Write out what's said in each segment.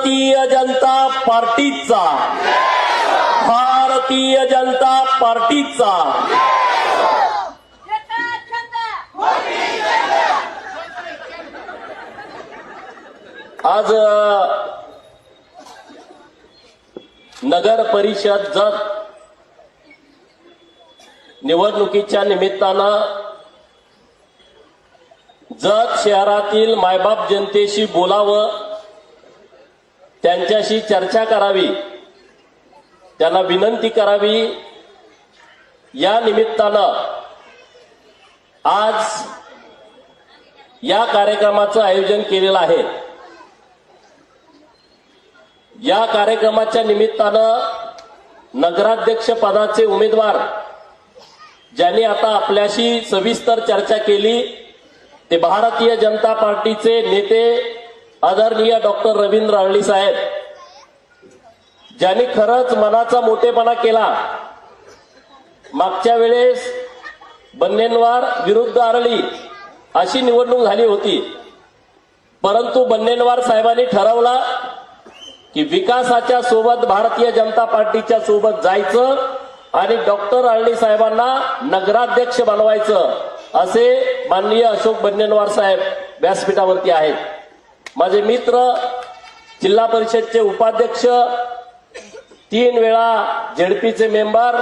भारतीय जनता पार्टीचा, भारतीय जनता पार्टीचा आज नगर परिषद जत निवडणुकीच्या निमित्तानं जत शहरातील मायबाप जनतेशी बोलावं, त्यांच्याशी चर्चा करावी, त्यांना विनंती करावी, या निमित्तानं आज या कार्यक्रमाचं आयोजन केलेलं आहे। या कार्यक्रमाच्या निमित्तानं नगराध्यक्ष पदाचे उमेदवार ज्यांनी आता आपल्याशी सविस्तर चर्चा केली ते भारतीय जनता पार्टीचे नेते आदरणीय डॉक्टर रवींद्र अरळी साहेब, ज्यांनी खरंच मनाचा मोठेपणा केला। मागच्या वेळेस बन्नेनवार विरुद्ध अरळी अशी निवडणूक झाली होती, परंतु बन्नेनवार साहेबांनी ठरवला की विकासाच्या सोबत भारतीय जनता पार्टीच्या सोबत जायचं आणि डॉक्टर अरळी साहेबांना नगराध्यक्ष बनवायचं, असे माननीय अशोक बन्नेनवार साहेब व्यासपीठावरती आहेत। माझे मित्र जिल्हा परिषदचे उपाध्यक्ष, 3 वेळा झेडपीचे मेंबर,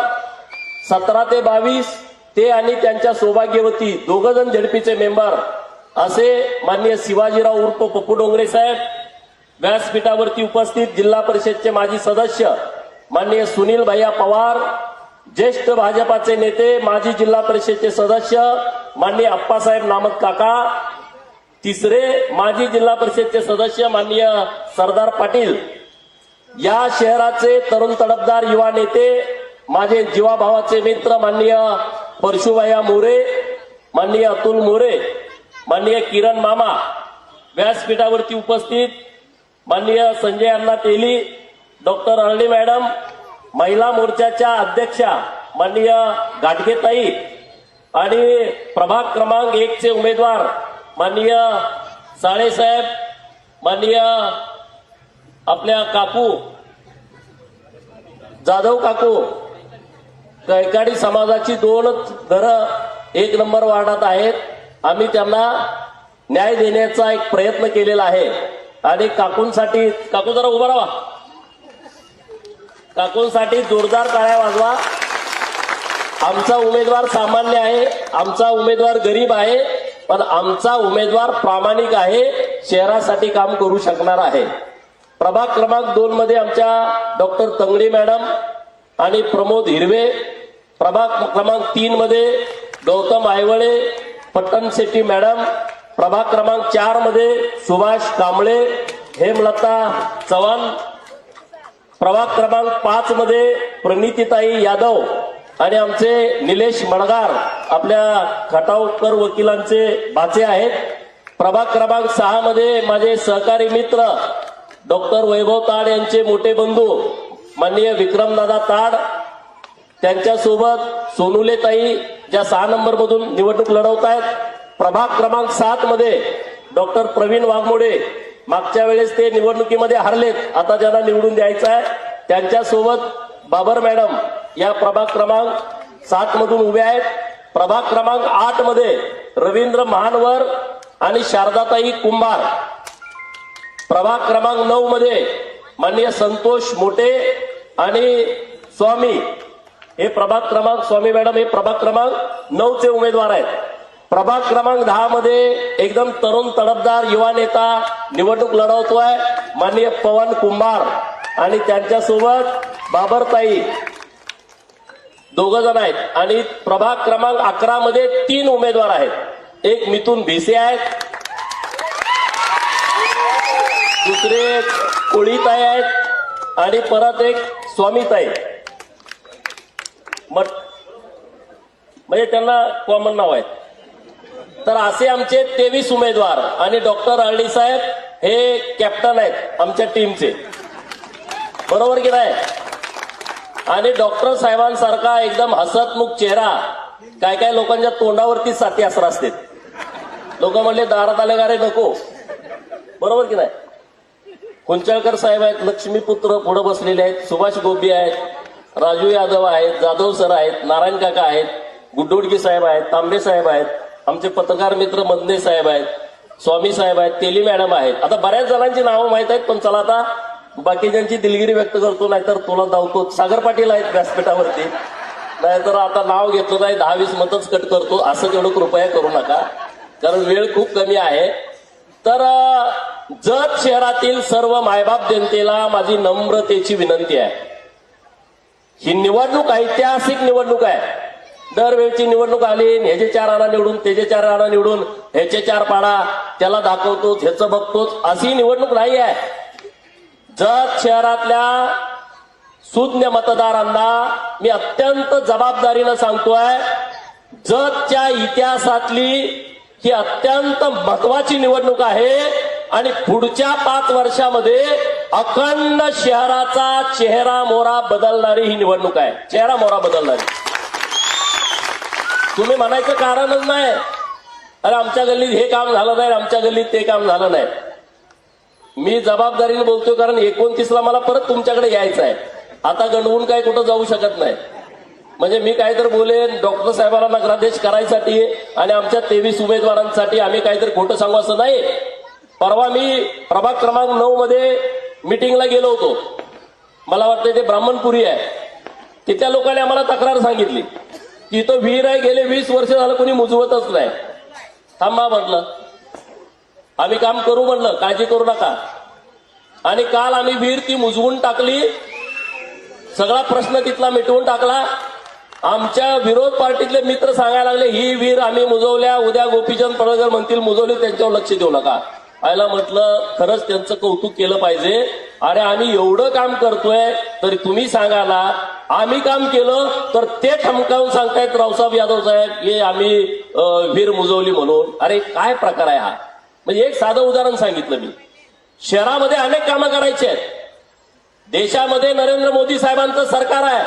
17 ते 22 ते आणि त्यांच्या सौभाग्यवती 2 जण झेडपीचे मेंबर असे माननीय शिवाजीराव उर्फ पप्पू डोंगरे साहेब, व्यासपीठावरती उपस्थित जिल्हा परिषदचे माजी सदस्य माननीय सुनील भैया पवार, ज्येष्ठ भाजपाचे नेते माजी जिल्हा परिषदचे सदस्य माननीय अप्पासाहेब नामत काका, तिसरे माजी जिल्हा परिषदचे सदस्य माननीय सरदार पाटील, या शहराचे तरुण तडफदार युवा नेते माझे जीवाभावाचे मित्र माननीय परशुभैया मोरे, माननीय अतुल मोरे, माननीय किरण मामा, व्यासपीठावरती उपस्थित माननीय संजय अण्णा तेली, डॉक्टर अरळी मॅडम, महिला मोर्चाच्या अध्यक्षा माननीय गाडगेताई आणि प्रभाग क्रमांक 1 चे उमेदवार माननीय साळेसाहेब, माननीय आपल्या काकू जाधव काकू, कैकाडी समाजाची 2 घरं 1 नंबर वार्डात आहेत। आम्ही त्यांना न्याय देण्याचा एक प्रयत्न केलेला आहे आणि काकूंसाठी, काकू जरा उभा राहा, काकूंसाठी जोरदार टाळ्या वाजवा। आमचा उमेदवार सामान्य आहे, आमचा उमेदवार गरीब आहे, पण आमचा उमेदवार प्रामाणिक आहे, शहरासाठी काम करू शकणार आहे। प्रभाग क्रमांक 2 मध्ये आमच्या डॉक्टर तंगडी मॅडम आणि प्रमोद हिरवे, प्रभाग क्रमांक 3 मध्ये गौतम आयवळे, पट्टण शेट्टी मॅडम, प्रभाग क्रमांक 4 मध्ये सुभाष कांबळे, हेमलता चव्हाण, प्रभाग क्रमांक 5 मध्ये प्रणितीताई यादव आणि आमचे निलेश मणगार आपल्या खटावकर वकिलांचे भाचे आहेत। प्रभाग क्रमांक 6 मध्ये माझे सहकारी मित्र डॉक्टर वैभव ताड यांचे मोठे बंधू माननीय विक्रमदादा ताड, त्यांच्यासोबत सोनुलेताई ज्या 6 नंबर मधून निवडणूक लढवत आहेत। प्रभाग क्रमांक 7 मध्ये डॉक्टर प्रवीण वाघमोडे, मागच्या वेळेस ते निवडणुकीमध्ये हरलेत, आता ज्यांना निवडून द्यायचं आहे त्यांच्यासोबत बाबर मॅडम या प्रभाग क्रमांक 7 मधून उभे आहेत। प्रभाग क्रमांक 8 मध्ये रवींद्र महानवर आणि शारदाताई कुंभार, प्रभाग क्रमांक 9 मध्ये माननीय संतोष मोठे आणि स्वामी, हे प्रभाग क्रमांक स्वामी मॅडम हे प्रभाग क्रमांक 9 चे उमेदवार आहेत। प्रभाग क्रमांक 10 मध्ये एकदम तरुण तडफदार युवा नेता निवडणूक लढवतोय माननीय पवन कुंभार आणि त्यांच्यासोबत बाबरताई, 2 जण आहेत। आणि प्रभाग क्रमांक 11 मध्ये 3 उमेदवार आहेत, एक मिथुन भिसे आहेत, दुसरे कोळीताई आहेत आणि परत एक स्वामीताई, म्हणजे त्यांना कॉमन नाव आहेत। तर असे आमचे 23 उमेदवार आणि डॉक्टर अरळी साहेब हे कॅप्टन आहेत आमच्या टीमचे, बरोबर की नाही? आणि डॉक्टर साहेबांसारखा एकदम हसतमुख चेहरा, काय काय लोकांच्या तोंडावरती 7 असर असते, लोक म्हणले दारात आले का रे नको, बरोबर की नाही? कुंचळकर साहेब आहेत, लक्ष्मीपुत्र पुढे बसलेले आहेत, सुभाष गोबी आहेत, राजू यादव आहेत, जाधव सर आहेत, नारायण काका आहेत, गुड्डोडगी साहेब आहेत, तांबे साहेब आहेत, आमचे पत्रकार मित्र मदने साहेब आहेत, स्वामी साहेब आहेत, तेली मॅडम आहेत. आता बऱ्याच जणांची नावं माहित आहेत, पण चला आता बाकीच्यांची दिलगिरी व्यक्त करतो, नाहीतर तुला धावतो. सागर पाटील आहेत व्यासपीठावरती, नाहीतर आता नाव घेतलं नाही 10-20 मतच कट करतो, असं तेवढं कृपया करू नका, कारण वेळ खूप कमी आहे. तर जत शहरातील सर्व मायबाप जनतेला माझी नम्रतेची विनंती आहे. ही निवडणूक ऐतिहासिक निवडणूक आहे. दरवेळची निवडणूक आली, ह्याचे 4 आणा निवडून, त्याचे 4 आणा निवडून, ह्याचे 4 पाडा, त्याला दाखवतोच, ह्याचं बघतोच, अशी निवडणूक नाही आहे. जत शहरातल्या सुज्ञ मतदारांना मी अत्यंत जबाबदारीनं सांगतोय, जतच्या इतिहासातली ही अत्यंत महत्वाची निवडणूक आहे आणि पुढच्या 5 वर्षामध्ये अखंड शहराचा चेहरा मोहरा बदलणारी ही निवडणूक आहे. चेहरा मोहरा बदलणारी. तुम्ही म्हणायचं कारणच नाही, अरे आमच्या गल्लीत हे काम झालं नाही, आमच्या गल्लीत ते काम झालं नाही. मी जबाबदारीने बोलतोय, कारण 29ला मला परत तुमच्याकडे यायचं आहे. आता गंडवून काय कुठं जाऊ शकत नाही. म्हणजे मी काहीतरी बोलेन डॉक्टर साहेबांना नगराध्यक्ष करायसाठी आणि आमच्या 23 उमेदवारांसाठी आम्ही काहीतरी खोटं सांगू असं नाही. परवा मी प्रभाग क्रमांक 9 मध्ये मिटिंगला गेलो होतो. मला वाटतं ते ब्राह्मणपुरी आहे. तिथल्या लोकांनी आम्हाला तक्रार सांगितली की इथं विहीर आहे, गेले 20 वर्ष झालं कोणी मुजवतच नाही. थांबा म्हटलं, आम्ही काम करू म्हणलं, काळजी करू नका. आणि काल आम्ही विहीर ती मुजवून टाकली, सगळा प्रश्न तिथला मिटवून टाकला. आमच्या विरोध पार्टीतले मित्र सांगायला लागले ही विहीर आम्ही मुजवल्या, उद्या गोपीचंद पडळकर म्हणतील मुजवली, त्यांच्यावर लक्ष देऊ नका. आयला म्हटलं खरंच त्यांचं कौतुक केलं पाहिजे. अरे आम्ही एवढं काम करतोय तरी तुम्ही सांगायला आम्ही काम केलं तर ते ठमकावून सांगतायत रावसाहेब यादव साहेब हे आम्ही विहीर मुजवली म्हणून. अरे काय प्रकार आहे हा. म्हणजे एक साधं उदाहरण सांगितलं मी. शहरामध्ये अनेक कामं करायची आहेत. देशामध्ये नरेंद्र मोदी साहेबांचं सरकार आहे.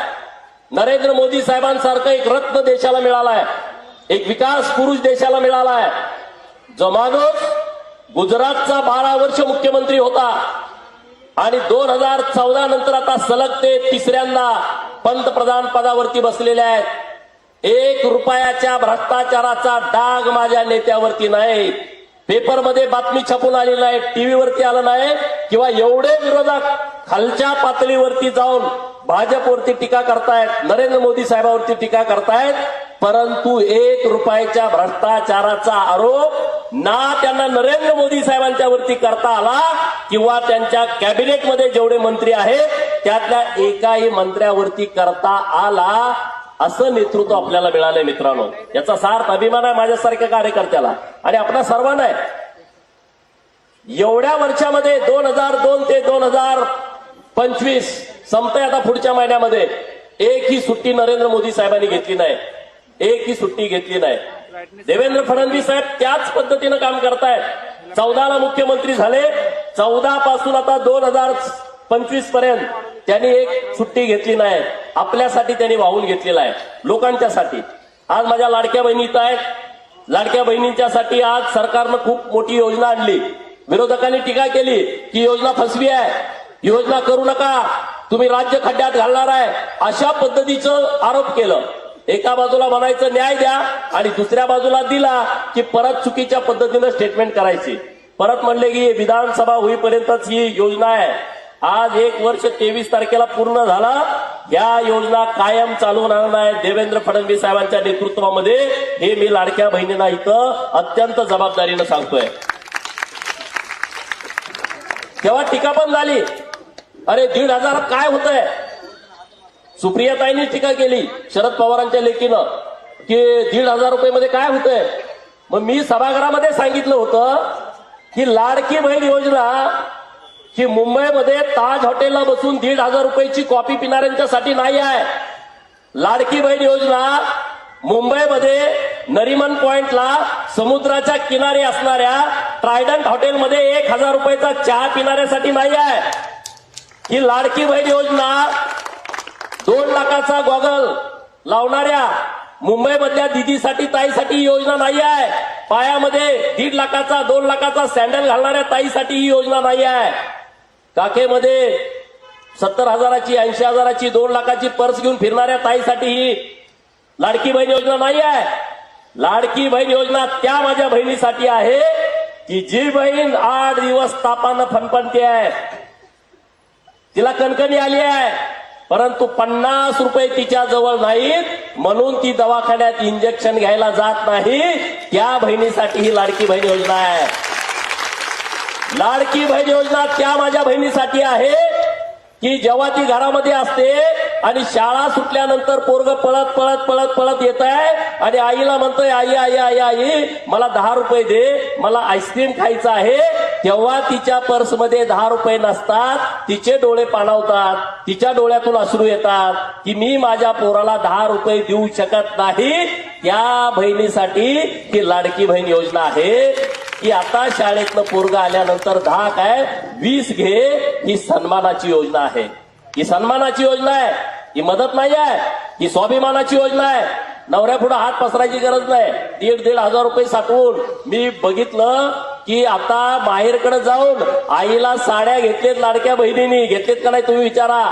नरेंद्र मोदी साहेबांसारखं एक रत्न देशाला मिळाला आहे, एक विकास पुरुष देशाला मिळाला आहे. जो माणूस गुजरातचा 12 वर्ष मुख्यमंत्री होता आणि 2014 नंतर आता सलग ते 3ऱ्यांदा पंतप्रधान पदावरती बसलेले आहेत. 1 रुपयाच्या भ्रष्टाचाराचा डाग माझ्या नेत्यावरती नाही. पेपरमध्ये बातमी छापून आलेली नाही, टीव्हीवरती आलं नाही, किंवा एवढे विरोधक खालच्या पातळीवरती जाऊन भाजपवरती टीका करतायत, नरेंद्र मोदी साहेबांवरती टीका करतायत, परंतु 1 रुपयाच्या भ्रष्टाचाराचा आरोप ना त्यांना नरेंद्र मोदी साहेबांच्या वरती करता आला किंवा त्यांच्या कॅबिनेटमध्ये जेवढे मंत्री आहेत त्यातल्या एकाही मंत्र्यावरती करता आला. असं नेतृत्व आपल्याला मिळालंय मित्रांनो. याचा सार्थ अभिमान आहे माझ्यासारख्या कार्यकर्त्याला आणि आपल्या सर्वांना आहे. एवढ्या वर्षामध्ये 2002 ते 2025 संपतंय आता पुढच्या महिन्यामध्ये, एकही सुट्टी नरेंद्र मोदी साहेबांनी घेतली नाही, एकही सुट्टी घेतली नाही. देवेंद्र फडणवीस साहेब त्याच पद्धतीनं काम करतायत. 14ला मुख्यमंत्री झाले, 14 पासून आता 2025 पर्यंत त्यांनी एक सुट्टी घेतली नाही. आपल्यासाठी त्यांनी वाहून घेतलेला आहे, लोकांच्यासाठी. आज माझ्या लाडक्या बहिणी इथं आहेत. लाडक्या बहिणींच्यासाठी आज सरकारनं खूप मोठी योजना आणली. विरोधकांनी टीका केली की योजना फसवी आहे, योजना करू नका, तुम्ही राज्य खड्ड्यात घालणार आहे, अशा पद्धतीचं आरोप केलं. एका बाजूला म्हणायचं न्याय द्या आणि दुसऱ्या बाजूला दिला की परत चुकीच्या पद्धतीनं स्टेटमेंट करायची. परत म्हणले की विधानसभा होईपर्यंतच ही योजना आहे. आज 1 वर्ष 23 तारखेला पूर्ण झाला. या योजना कायम चालू होणार नाही देवेंद्र फडणवीस साहेबांच्या नेतृत्वामध्ये. हे मी लाडक्या बहिणींना इथं अत्यंत जबाबदारीनं सांगतोय. तेव्हा टीका पण झाली, अरे 1,500 काय होतंय. सुप्रियाताईंनी टीका केली शरद पवारांच्या लेखीनं की 1,500 रुपये काय होतंय. मग मी सभागृहामध्ये सांगितलं होतं की लाडकी बहीण योजना ही मुंबईमध्ये ताज हॉटेलला बसून 1,500 रुपयाची कॉफी पिणाऱ्यांच्यासाठी नाही आहे. लाडकी बहीण योजना मुंबईमध्ये नरिमन पॉइंटला समुद्राच्या किनारी असणाऱ्या ट्रायडंट हॉटेलमध्ये 1,000 रुपयाचा चहा पिणाऱ्यासाठी नाही आहे. ही लाडकी बहीण योजना 2 लाखाचा गॉगल लावणाऱ्या मुंबईमधल्या दिदीसाठी ताईसाठी ही योजना नाही आहे. पायामध्ये 1.5 लाखाचा 2 लाखाचा सँडल घालणाऱ्या ताईसाठी ही योजना नाही आहे. काखेमध्ये 70,000ची 80,000ची 2 लाखाची पर्स घेऊन फिरणाऱ्या ताईसाठी ही लाडकी बहीण योजना नाही आहे. लाडकी बहीण योजना त्या माझ्या बहिणीसाठी आहे की जी बहीण 8 दिवस तापानं फणफणते आहे, तिला कणकणी आली आहे, परंतु 50 रुपये तिच्या जवळ नाहीत म्हणून ती दवाखान्यात इंजेक्शन घ्यायला जात नाही. त्या बहिणीसाठी ही लाडकी बहीण योजना आहे. लाडकी बहीण योजना त्या माझ्या बहिणीसाठी आहे की जेव्हा ती घरामध्ये असते आणि शाळा सुटल्यानंतर पोरग पळत पळत पळत पळत येत आहे आणि आईला म्हणतोय आई आई आई आई मला 10 रुपये दे, मला आईस्क्रीम खायचं आहे, तेव्हा तिच्या पर्समध्ये 10 रुपये नसतात. तिचे डोळे पाणावतात, तिच्या डोळ्यातून अश्रू येतात की मी माझ्या पोराला 10 रुपये देऊ शकत नाही. त्या बहिणीसाठी ही लाडकी बहीण योजना आहे की आता शाळेतनं पोरग आल्यानंतर 10 काय 20 घे. ही सन्मानाची योजना आहे. ही सन्मानाची योजना आहे. ही मदत नाही आहे. ही स्वाभिमानाची योजना आहे. नवऱ्यापुढे हात पसरायची गरज नाही. 1,500 रुपये साठवून मी बघितलं की आता माहेरकडे जाऊन आईला साड्या घेतलेत, लाडक्या बहिणींनी घेतलेत का नाही तुम्ही विचारा.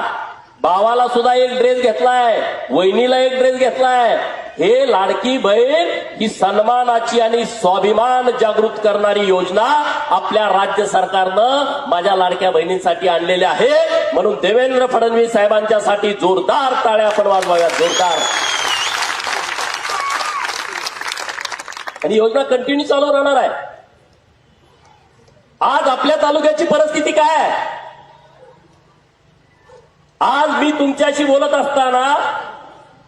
भावाला सुद्धा एक ड्रेस घेतलाय, वहिनीला एक ड्रेस घेतलाय. हे लाडकी बहीण ही सन्मानाची आणि स्वाभिमान जागृत करणारी योजना आपल्या राज्य सरकारनं माझ्या लाडक्या बहिणींसाठी आणलेली आहे. म्हणून देवेंद्र फडणवीस साहेबांच्यासाठी जोरदार टाळ्या आपण वाजवाव्यात, जोरदार. आणि योजना कंटिन्यू चालू राहणार आहे. आज आपल्या तालुक्याची परिस्थिती काय आहे? आज मी तुमच्याशी बोलत असताना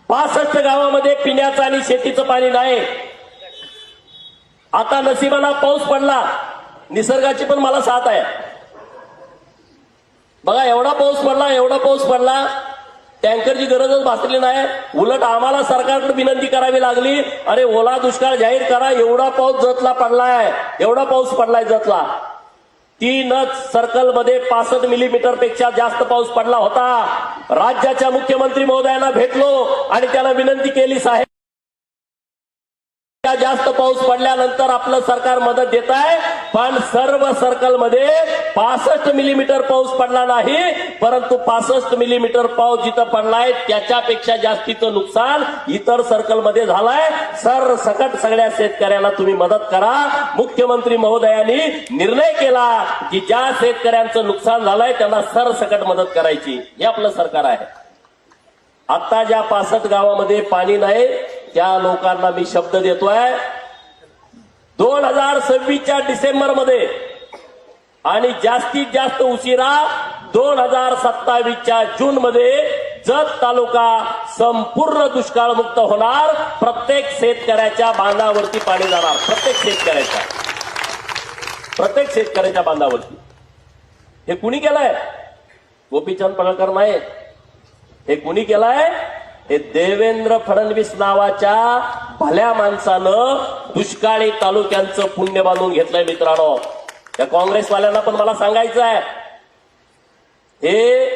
65 गावामध्ये पिण्याचं आणि शेतीचं पाणी नाही. आता नशिबाला पाऊस पडला, निसर्गाची पण मला साथ आहे. बघा एवढा पाऊस पडला टँकरची गरजच भासली नाही. उलट आम्हाला सरकारकडे विनंती करावी लागली, अरे ओला दुष्काळ जाहीर करा, एवढा पाऊस जतला पडलाय, एवढा पाऊस पडलाय जतला. 3 सर्कलमध्ये 65 मिलीमीटर पेक्षा जास्त पाऊस पडला होता. राज्याच्या मुख्यमंत्री महोदयांना भेटलो आणि त्यांना विनंती केली, साहेब जास्त पाऊस पडल्यानंतर आपलं सरकार मदत देत आहे, पण सर्व सर्कलमध्ये 65 मिलीमीटर पाऊस पडला नाही, परंतु 65 मिलीमीटर पाऊस जिथं पडलाय त्याच्यापेक्षा जास्तीचं नुकसान इतर सर्कलमध्ये झालंय. सरसकट सगळ्या शेतकऱ्यांना तुम्ही मदत करा. मुख्यमंत्री महोदयांनी निर्णय केला की ज्या शेतकऱ्यांचं नुकसान झालंय त्यांना सरसकट मदत करायची. हे आपलं सरकार आहे. आता ज्या 65 गावामध्ये पाणी नाही त्या लोकांना मी शब्द देतोय, 2026च्या डिसेंबरमध्ये आणि जास्तीत जास्त उशिरा 2027च्या जूनमध्ये जत तालुका संपूर्ण दुष्काळमुक्त होणार. प्रत्येक शेतकऱ्याच्या बांधावरती पाणी जाणार, प्रत्येक शेतकऱ्याच्या बांधावरती. हे कुणी केलंय? गोपीचंद पडळकर नाही. हे कुणी केलंय? हे देवेंद्र फडणवीस नावाच्या भल्या माणसानं दुष्काळी तालुक्यांचं पुण्य बांधून घेतलंय. मित्रांनो, या काँग्रेसवाल्यांना पण मला सांगायचं आहे, हे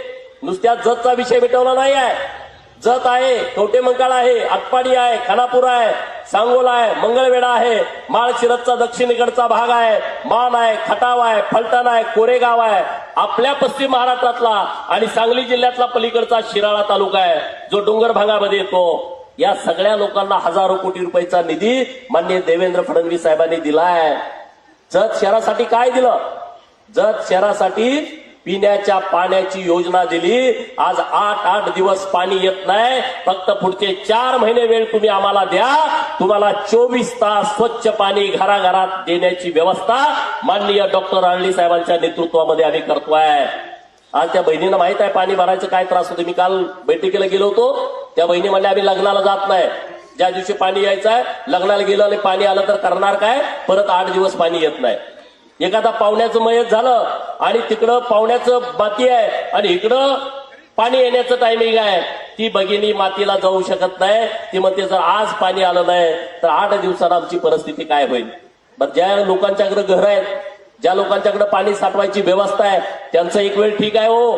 नुसत्या जतचा विषय मिटवला नाही आहे. जत आहे, कवटेमंकाळ आहे, आटपाडी आहे, खानापूर आहे, सांगोला आहे, मंगळवेढा आहे, माळशिरसचा दक्षिणेकडचा भाग आहे, मान आहे, खटाव आहे, फलटण आहे, कोरेगाव आहे. आपल्या पश्चिम महाराष्ट्रातला आणि सांगली जिल्ह्यातला पलीकडचा शिराळा तालुका आहे जो डोंगर भागामध्ये येतो. या सगळ्या लोकांना हजारो कोटी रुपयाचा निधी माननीय देवेंद्र फडणवीस साहेबांनी दिलाय. जत शहरासाठी काय दिलं? जत शहरासाठी पिण्याच्या पाण्याची योजना दिली. आज 8 दिवस पाणी येत नाही. फक्त पुढचे 4 महिने वेळ तुम्ही आम्हाला द्या, तुम्हाला 24 तास स्वच्छ पाणी घराघरात देण्याची व्यवस्था माननीय डॉक्टर आळली साहेबांच्या नेतृत्वामध्ये आम्ही करतोय. आज त्या बहिणींना माहित आहे पाणी भरायचं काय त्रास होतो. मी काल बैठकीला गेलो होतो, त्या बहिणी म्हणल्या आम्ही लग्नाला जात नाही, ज्या दिवशी पाणी यायचं आहे लग्नाला गेलं आणि पाणी आलं तर करणार काय, परत 8 दिवस पाणी येत नाही. एखादा पाहुण्याचं मयत झालं आणि तिकडं पाहुण्याचं माती आहे आणि इकडं पाणी येण्याचं टायमिंग आहे, ती भगिनी मातीला जाऊ शकत नाही. ती म्हणते जर आज पाणी आलं नाही तर 8 दिवसात आमची परिस्थिती काय होईल. बरं, ज्या लोकांच्याकडे घर आहेत, ज्या लोकांच्याकडे पाणी साठवायची व्यवस्था आहे त्यांचं एक वेळ ठीक आहे हो,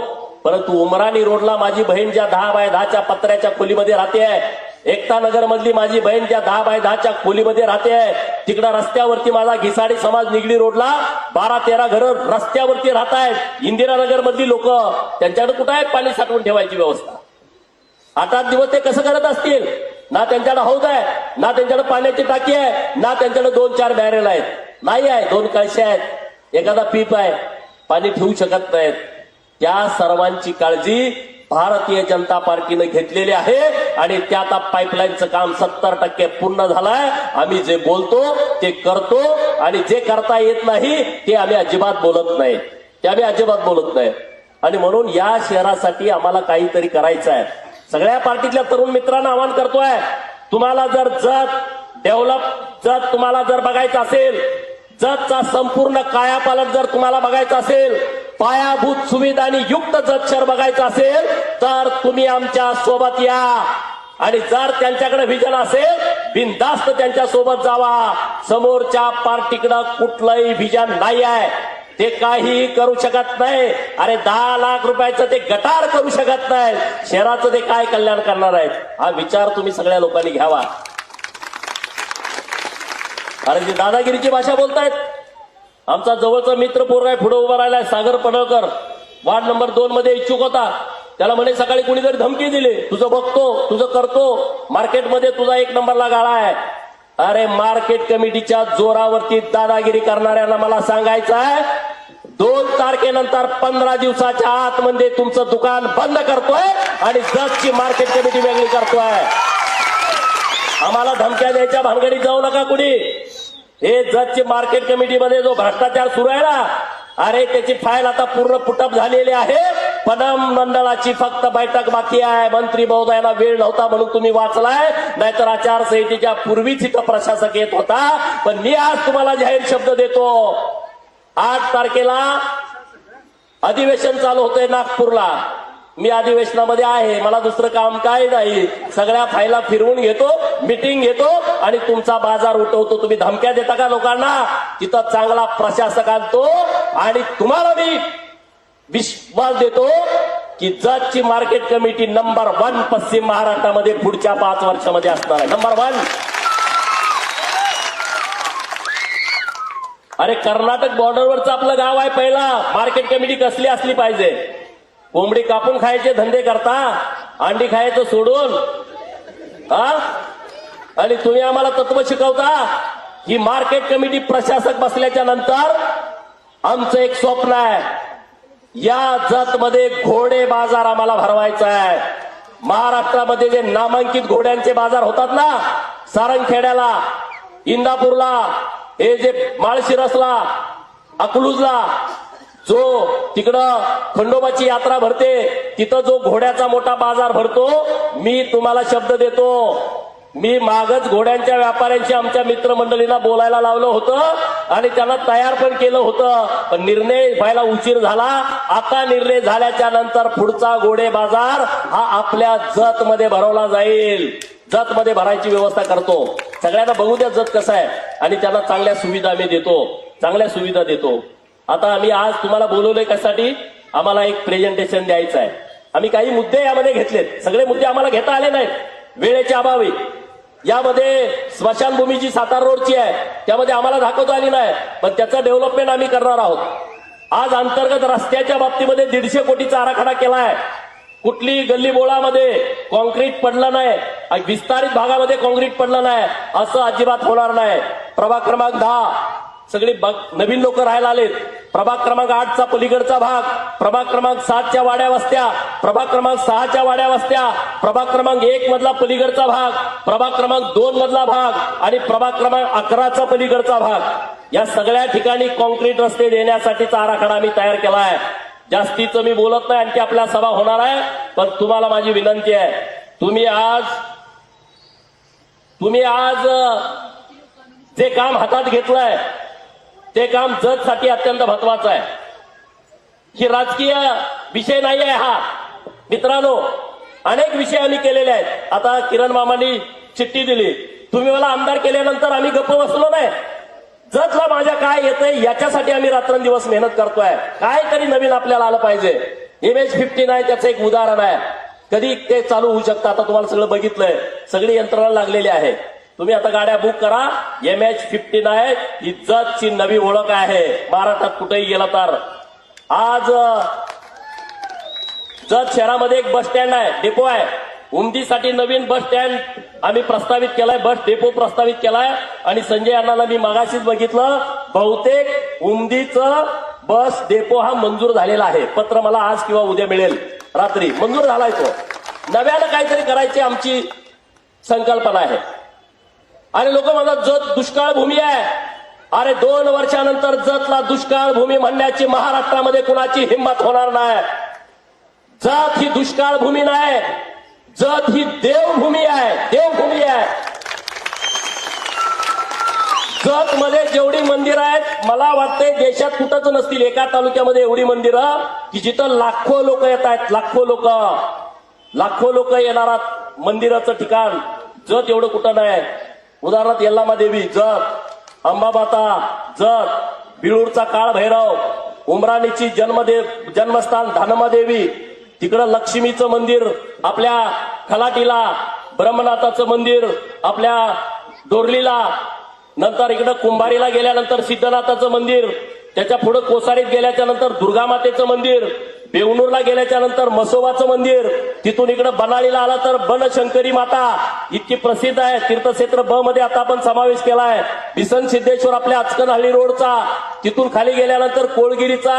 परंतु उमराणी रोडला माझी बहीण ज्या 10 बाय 10च्या पत्र्याच्या खोलीमध्ये राहते आहे एकता नगर मधली माझी बहीण त्या 10 बाय 10च्या खोलीमध्ये राहते आहे. तिकडं रस्त्यावरती माझा घिसाडी समाज निगडी रोडला 12-13 घरं रस्त्यावरती राहत आहेत. इंदिरानगर मधली लोक, त्यांच्याकडे कुठं आहे पाणी साठवून ठेवायची व्यवस्था? 8-8 दिवस ते कसं करत असतील? ना त्यांच्याकडे हौद आहे, ना त्यांच्याकडे पाण्याची टाकी आहे, ना त्यांच्याकडे 2-4 बॅरेल आहेत, नाही आहे. 2 कळशे आहेत, एखादा पीप आहे, पाणी ठेवू शकत नाहीत. त्या सर्वांची काळजी भारतीय जनता पार्टीने घेतलेली आहे आणि त्या आता पाईपलाईनचं काम 70% पूर्ण झालंय. आम्ही जे बोलतो ते करतो आणि जे करता येत नाही ते आम्ही अजिबात बोलत नाही, आणि म्हणून या शहरासाठी आम्हाला काहीतरी करायचं आहे. सगळ्या पार्टीतल्या तरुण मित्रांना आवाहन करतोय, तुम्हाला जर जत तुम्हाला जर बघायचं असेल, जतचा संपूर्ण कायापालट जर तुम्हाला बघायचं असेल, पायाभूत सुविधांनी युक्त जत शहर बघायचं असेल, तर तुम्ही आमच्या सोबत या. आणि जर त्यांच्याकडे व्हिजन असेल, बिनधास्त त्यांच्या सोबत जावा. समोरच्या पार्टीकडे कुठलंही व्हिजन नाही आहे, ते काही करू शकत नाही. अरे 10 लाख रुपयाचं ते गटार करू शकत नाही, शहराचं ते काय कल्याण करणार आहेत? हा विचार तुम्ही सगळ्या लोकांनी घ्यावा. अरे जी दादागिरीची भाषा बोलतायत. आमचा जवळचा मित्र पोरगा आहे, पुढे उभा राहिलाय, सागर पडळकर, वार्ड नंबर 2 मध्ये इच्छुक होता. त्याला म्हणे सकाळी कुणीतरी धमकी दिली, तुझं बघतो, तुझं करतो, मार्केटमध्ये तुझा 1 नंबरला गाळा आहे. अरे मार्केट कमिटीच्या जोरावरती दादागिरी करणाऱ्यांना मला सांगायचं आहे, 2 तारखेनंतर 15 दिवसाच्या आतमध्ये तुमचं दुकान बंद करतोय आणि जतची मार्केट कमिटी वेगळी करतोय. आम्हाला धमक्या द्यायच्या भानगडीत जाऊ नका कुणी. हे जतची मार्केट कमिटीमध्ये जो भ्रष्टाचार सुरू आहे ना, अरे त्याची फाईल आता पूर्ण पुटअप झालेली आहे. पदम मंडळाची फक्त बैठक बाकी आहे. मंत्री महोदयांना वेळ नव्हता म्हणून तुम्ही वाचलाय, नाहीतर आचारसंहितेच्या पूर्वीच इथं प्रशासक येत होता. पण मी आज तुम्हाला जाहीर शब्द देतो, 8 तारखेला अधिवेशन चालू होतंय नागपूरला. मी अधिवेशनामध्ये आहे, मला दुसरं काम काय नाही. सगळ्या फायला फिरवून घेतो, मीटिंग घेतो आणि तुमचा बाजार उठवतो. तुम्ही धमक्या देता का लोकांना? तिथं चांगला प्रशासक आणतो आणि तुम्हाला मी विश्वास देतो की जतची मार्केट कमिटी नंबर 1 पश्चिम महाराष्ट्रामध्ये पुढच्या 5 वर्षामध्ये असणार आहे. नंबर 1. अरे कर्नाटक बॉर्डरवरचं आपलं गाव आहे. पहिला मार्केट कमिटी कसली असली पाहिजे? कोंबडी कापून खायचे धंदे करता, अंडी खायचं सोडून, आणि तुम्ही आम्हाला तत्व शिकवता. ही मार्केट कमिटी प्रशासक बसल्याच्या नंतर आमचं एक स्वप्न आहे, या जतमध्ये घोडे बाजार आम्हाला भरवायचा आहे. महाराष्ट्रामध्ये जे नामांकित घोड्यांचे बाजार होतात ना, सारंगखेड्याला, इंदापूरला, हे जे माळशिरसला, अकलूजला, जो तिकडं खंडोबाची यात्रा भरते, तिथं जो घोड्याचा मोठा बाजार भरतो, मी तुम्हाला शब्द देतो, मी मागच घोड्यांच्या व्यापाऱ्यांशी आमच्या मित्रमंडळींना बोलायला लावलं होतं आणि त्यांना तयार पण केलं होतं. पण निर्णय व्हायला उशीर झाला. आता निर्णय झाल्याच्या नंतर पुढचा घोडे बाजार हा आपल्या जतमध्ये भरवला जाईल. जतमध्ये भरायची व्यवस्था करतो. सगळ्यांना बघू द्या जत कसं आहे आणि त्यांना चांगल्या सुविधा आम्ही देतो, चांगल्या सुविधा देतो. आता आम्ही आज तुम्हाला बोलवलंय कशासाठी? आम्हाला एक प्रेझेंटेशन द्यायचं आहे. आम्ही काही मुद्दे यामध्ये घेतलेत. सगळे मुद्दे आम्हाला घेता आले नाहीत वेळेच्या अभावी. यामध्ये स्मशानभूमी जी सातारा रोडची आहे त्यामध्ये आम्हाला दाखवता आली नाही, पण त्याचं डेव्हलपमेंट आम्ही करणार आहोत. आज अंतर्गत रस्त्याच्या बाबतीमध्ये 150 कोटीचा आराखडा केला आहे. कुठली गल्ली बोळामध्ये कॉन्क्रीट पडलं नाही, विस्तारित भागामध्ये कॉन्क्रीट पडलं नाही, असं अजिबात होणार नाही. प्रभाग क्रमांक 10 सगळी नवीन लोक राहायला आलेत. प्रभाग क्रमांक 8चा पलीकडचा भाग, प्रभाग क्रमांक 7च्या वाड्या वस्त्या, प्रभाग क्रमांक 6च्या वाड्या वस्त्या, प्रभाग क्रमांक 1 मधला पलीकडचा भाग, प्रभाग क्रमांक 2 मधला भाग आणि प्रभाग क्रमांक 11चा पलीकडचा भाग, या सगळ्या ठिकाणी कॉन्क्रीट रस्ते देण्यासाठीचा आराखडा आम्ही तयार केला आहे. जास्तीचं मी बोलत नाही, आणखी आपल्या सभा होणार आहे. पण तुम्हाला माझी विनंती आहे, तुम्ही आज जे काम हातात घेतलंय ते काम जतसाठी अत्यंत महत्वाचं आहे. ही राजकीय विषय नाही आहे हा. मित्रांनो, अनेक विषय आम्ही केलेले आहेत. आता किरण मामांनी चिठ्ठी दिली, तुम्ही मला आमदार केल्यानंतर आम्ही गप्प बसलो नाही. जतला माझ्या काय येतंय याच्यासाठी आम्ही रात्रंदिवस मेहनत करतोय. काय तरी नवीन आपल्याला आलं पाहिजे. MH15 आहे, त्याचं एक उदाहरण आहे. कधी ते चालू होऊ शकतं. आता तुम्हाला सगळं बघितलंय, सगळी यंत्रणा लागलेली आहे. तुम्ही आता गाड्या बुक करा. MH59 ही जतची नवी ओळख आहे महाराष्ट्रात कुठेही गेला तर. आज जत शहरामध्ये एक बस स्टँड आहे, डेपो आहे. उमदीसाठी नवीन बस स्टँड आम्ही प्रस्तावित केलाय, बस डेपो प्रस्तावित केलाय. आणि संजय अण्णांना मी मगाशीच बघितलं, बहुतेक उमदीचं बस डेपो हा मंजूर झालेला आहे. पत्र मला आज किंवा उद्या मिळेल, रात्री मंजूर झालाय तो. नव्यानं काहीतरी करायची आमची संकल्पना आहे. आणि लोक म्हणतात जत दुष्काळ भूमी आहे. अरे 2 वर्षानंतर जतला दुष्काळ भूमी म्हणण्याची महाराष्ट्रामध्ये कुणाची हिंमत होणार नाही. जत ही दुष्काळ भूमी नाही, जत ही देवभूमी आहे, देवभूमी आहे. जत मध्ये जेवढी मंदिरं आहेत, मला वाटते देशात कुठंच नसतील एका तालुक्यामध्ये एवढी मंदिरं की जिथं लाखो लोक येत आहेत. लाखो लोक येणारा मंदिराचं ठिकाण जत एवढं कुठं नाही. उदाहरणार्थ यल्लामा देवी जत, अंबामाता जत, बिळूरचा काळ भैरव, उमराणीची जन्मस्थान धानमादेवी, तिकडं लक्ष्मीचं मंदिर आपल्या खलाटीला, ब्रह्मनाथाचं मंदिर आपल्या डोरलीला, नंतर इकडं कुंभारीला गेल्यानंतर सिद्धनाथाचं मंदिर, त्याच्या पुढे कोसारीत गेल्याच्या नंतर दुर्गामातेचं मंदिर, बेवनूरला गेल्याच्या नंतर मसोबाचं मंदिर, तिथून इकडं बनाळीला आला तर बनशंकरी माता इतकी प्रसिद्ध आहे. तीर्थक्षेत्र ब मध्ये आता आपण समावेश केलाय. बिसन सिद्धेश्वर आपल्या अचकनहल्ली रोडचा, तिथून खाली गेल्यानंतर कोळगिरीचा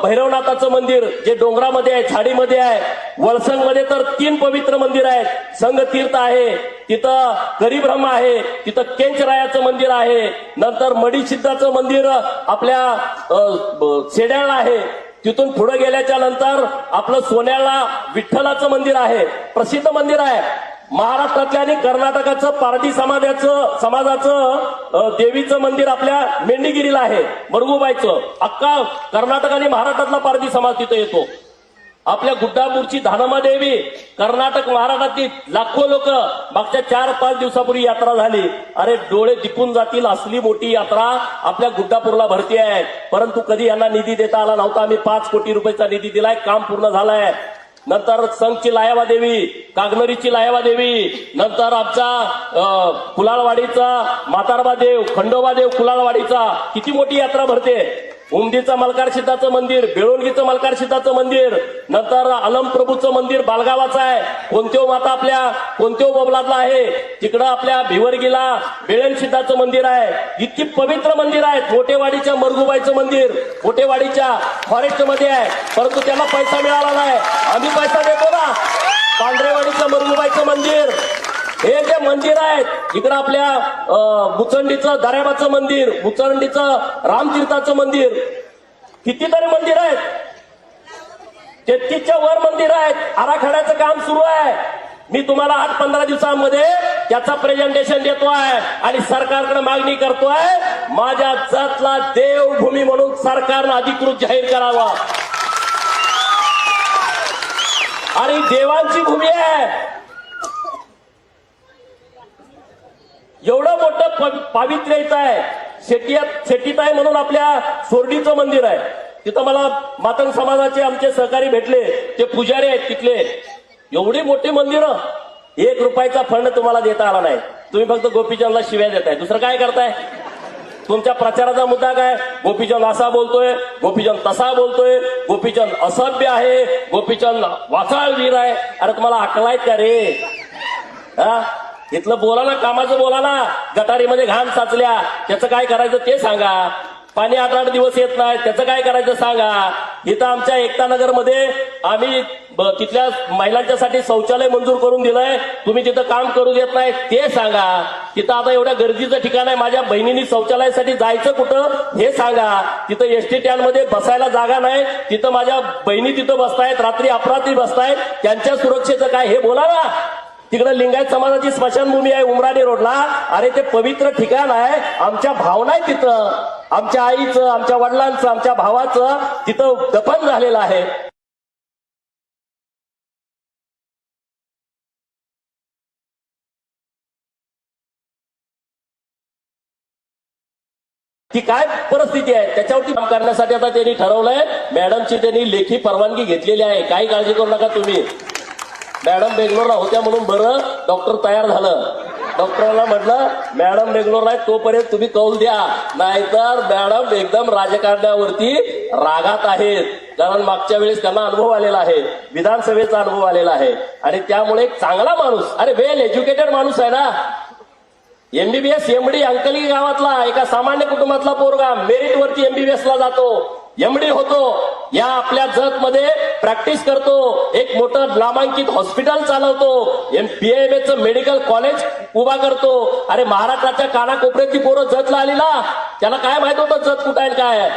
भैरवनाथाचं मंदिर जे डोंगरामध्ये आहे, झाडीमध्ये आहे. वळसंग मध्ये तर 3 पवित्र मंदिर आहेत. संघ तीर्थ आहे, तिथं करीब्रह्म आहे, तिथं केंचरायाचं मंदिर आहे. नंतर मडीसिद्धाचं मंदिर आपल्या सेड्याला आहे. तिथून पुढे गेल्याच्या नंतर आपलं सोन्याला विठ्ठलाचं मंदिर आहे, प्रसिद्ध मंदिर आहे. महाराष्ट्रातल्या आणि कर्नाटकाचं पारधी समाजाचं देवीचं मंदिर आपल्या मेंढीगिरीला आहे, मरगुबाईचं. अख्खा कर्नाटक आणि महाराष्ट्रातला पारधी समाज तिथं येतो. आपल्या गुड्डापूरची धानमादेवी, कर्नाटक महाराष्ट्रातील लाखो लोक. मागच्या 4-5 दिवसापूर्वी यात्रा झाली. अरे डोळे दिपून जातील, असली मोठी यात्रा आपल्या गुड्डापूरला भरती आहे. परंतु कधी यांना निधी देता आला नव्हता. आम्ही 5 कोटी रुपयाचा निधी दिलाय, काम पूर्ण झालंय. नंतर संघची लायवा देवी, कागनरीची लायवा देवी, नंतर आमचा कुलाळवाडीचा म्हातारबा देव, खंडोबा देव कुलाळवाडीचा, किती मोठी यात्रा भरते. उमदीचं मलकार सिद्धाचं मंदिर, बेळोणगीचं मलकार सिद्धाचं मंदिर, नंतर अलमप्रभूचं मंदिर बालगावाचं आहे. कोणत्यो माता आपल्या कोणत्यो बोबलातला आहे. तिकडं आपल्या भिवरगीला बेळण सिद्धाचं मंदिर आहे. इतकी पवित्र मंदिर आहेत. मोठेवाडीच्या मरगुबाईचं मंदिर मोठेवाडीच्या फॉरेस्ट मध्ये आहे, परंतु त्यांना पैसा मिळाला नाही. आम्ही पैसा देतो ना. पांढरेवाडीचं मरगुबाईचं मंदिर, हे जे मंदिर आहेत. इकडं आपल्या मुचंडीचं दर्याबाचं मंदिर, मुचंडीचं रामतीर्थाचं मंदिर, कितीतरी मंदिर आहेत. 33च्या वर मंदिर आहेत. आराखड्याचं काम सुरू आहे. मी तुम्हाला 8-15 दिवसांमध्ये त्याचा प्रेझेंटेशन देतोय आणि सरकारकडे मागणी करतोय, माझ्या जतला देवभूमी म्हणून सरकारनं अधिकृत जाहीर करावं. आणि देवांची भूमी आहे. एवढं मोठं पावित्र्य इथं आहे. शेटीताई म्हणून आपल्या सोरडीचं मंदिर आहे. तिथं मला मातंग समाजाचे आमचे सहकारी भेटले, ते पुजारी आहेत तिथले. एवढी मोठी मंदिरं, 1 रुपयाचा फंड तुम्हाला देता आला नाही. तुम्ही फक्त गोपीचंदला शिव्या देताय, दुसरं काय करताय? तुमच्या प्रचाराचा मुद्दा काय? गोपीचंद असा बोलतोय, गोपीचंद तसा बोलतोय, गोपीचंद असभ्य आहे, गोपीचंद वाचाळवीर आहे. अरे तुम्हाला अक्कल आहेत का रे? हा, इथलं बोला ना, कामाचं बोला ना. गटारीमध्ये घाण साचल्या, त्याचं काय करायचं ते सांगा. पाणी 8-8 दिवस येत नाही, त्याचं काय करायचं सांगा. इथं आमच्या एकता नगरमध्ये आम्ही तिथल्या महिलांच्यासाठी शौचालय मंजूर करून दिलंय, तुम्ही तिथं काम करू देत नाही ते सांगा. तिथं आता एवढ्या गर्दीचं ठिकाण आहे, माझ्या बहिणींनी शौचालयासाठी जायचं कुठं हे सांगा. तिथं एसटी स्टँडमध्ये बसायला जागा नाही, तिथं माझ्या बहिणी तिथं बसतायत, रात्री अपरात्री बसतायत, त्यांच्या सुरक्षेचं काय हे बोला ना. तिकडे लिंगायत समाजाची स्मशानभूमी आहे उमराणी रोडला. अरे ते पवित्र ठिकाण आहे. आमच्या भावना आहे तिथं, आमच्या आईचं, आमच्या वडिलांचं, आमच्या भावाचं तिथं दफन झालेलं आहे. ती काय परिस्थिती आहे त्याच्यावरती काम करण्यासाठी आता त्यांनी ठरवलंय. मॅडमची त्यांनी लेखी परवानगी घेतलेली आहे, काही काळजी करू नका तुम्ही. मॅडम बेंगलोरला होत्या म्हणून बरं डॉक्टर तयार झालं. डॉक्टरांना म्हटलं मॅडम बेंगलोरला आहे तोपर्यंत तुम्ही कौल द्या, नाहीतर मॅडम एकदम राजकारणावरती रागात आहेत. कारण मागच्या वेळेस त्यांना अनुभव आलेला आहे, विधानसभेचा अनुभव आलेला आहे. आणि त्यामुळे एक चांगला माणूस, अरे वेल एज्युकेटेड माणूस आहे ना. एमबीबीएस एमडी अंकली गावातला एका सामान्य कुटुंबातला पोरगा मेरिटवरती एमबीबीएसला जातो, एमडी होतो, या आपल्या जतमध्ये प्रॅक्टिस करतो, एक मोठं नामांकित हॉस्पिटल चालवतो, PIMचं मेडिकल कॉलेज उभा करतो. अरे महाराष्ट्राच्या कानाकोपऱ्यातली पोरं जतला आली ना, त्याला काय माहित होतं जत कुठं आहे काय आहे.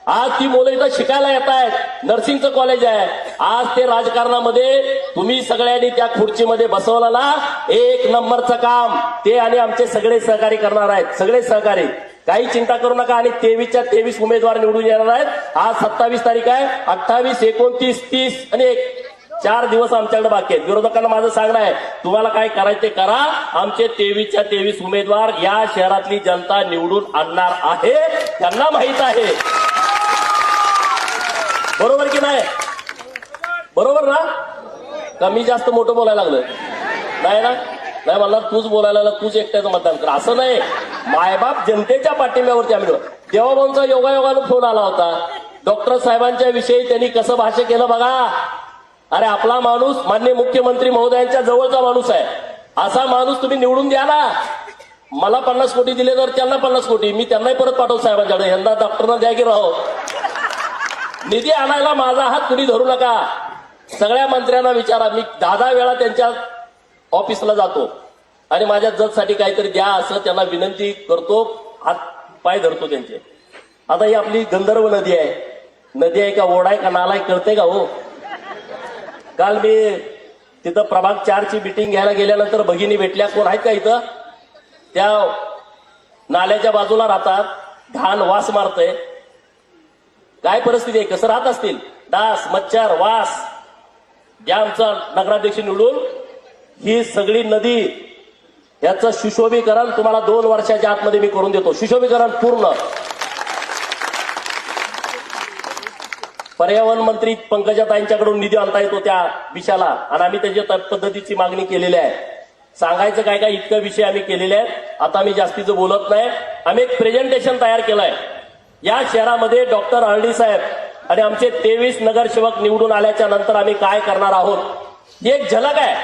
आज ती मुलं इथं शिकायला येत आहेत, नर्सिंगचं कॉलेज आहे. आज ते राजकारणामध्ये तुम्ही सगळ्यांनी त्या खुर्चीमध्ये बसवलं ना, एक नंबरचं काम ते आणि आमचे सगळे सहकारी करणार आहेत, सगळे सहकारी. काही चिंता करू नका. आणि 23च्या 23 उमेदवार निवडून येणार आहेत. आज 27 तारीख आहे, 28, 29, 30 आणि 1 4 दिवस आमच्याकडे बाकी आहेत. विरोधकांना माझं सांगणं आहे, तुम्हाला काय करायचं ते करा. आमचे 23च्या 23 उमेदवार या शहरातली जनता निवडून आणणार आहे, त्यांना माहित आहे. बरोबर की नाही? बरोबर ना? कमी जास्त मोठं बोलायला लागलं नाही ना? नाही मला तूच बोलायला लागला, तूच एकट्याचं मतदान कर असं नाही. मायबाप जनतेच्या पाठिंब्यावरती आम्ही. देवाभाऊंचा योगायोगानं फोन आला होता. डॉक्टर साहेबांच्या विषयी त्यांनी कसं भाष्य केलं बघा. अरे आपला माणूस माननीय मुख्यमंत्री महोदयांच्या जवळचा माणूस आहे. असा माणूस तुम्ही निवडून द्या ना. मला 50 कोटी दिले तर त्यांना 50 कोटी मी त्यांनाही परत पाठवू साहेबांच्याकडे. यंदा डॉक्टरना द्या की राहो. निधी आणायला माझा हात कुणी धरू नका. सगळ्या मंत्र्यांना विचारा. मी 10 वेळा त्यांच्या ऑफिसला जातो आणि माझ्या जजसाठी काहीतरी द्या असं त्यांना विनंती करतो, हात पाय धरतो त्यांचे. आता ही आपली गंधर्व नदी आहे. नदी आहे का ओढा आहे का नाला आहे कळते का हो? काल मी तिथं प्रभाग 4ची मीटिंग घ्यायला गेल्यानंतर भगिनी भेटल्या. कोण आहेत का इथं? त्या नाल्याच्या बाजूला राहतात, घाण वास मारतय. काय परिस्थिती आहे, कसं राहत असतील? डास मच्छर वास. या आमचा नगराध्यक्ष निवडून ही सगळी नदी याचं सुशोभीकरण तुम्हाला 2 वर्षाच्या आतमध्ये मी करून देतो. सुशोभीकरण पूर्ण. पर्यावरण मंत्री पंकजाताईंच्याकडून निधी आणता येतो त्या विषयाला आणि आम्ही त्याच्या पद्धतीची मागणी केलेली आहे. सांगायचं काय काय इतकं विषय आम्ही केलेले आहेत. आता मी जास्तीचं बोलत नाही. आम्ही एक प्रेझेंटेशन तयार केलंय. या शहरामध्ये डॉक्टर हळडी साहेब आणि आमचे 23 नगरसेवक निवडून आल्याच्या नंतर आम्ही काय करणार आहोत ही एक झलक आहे.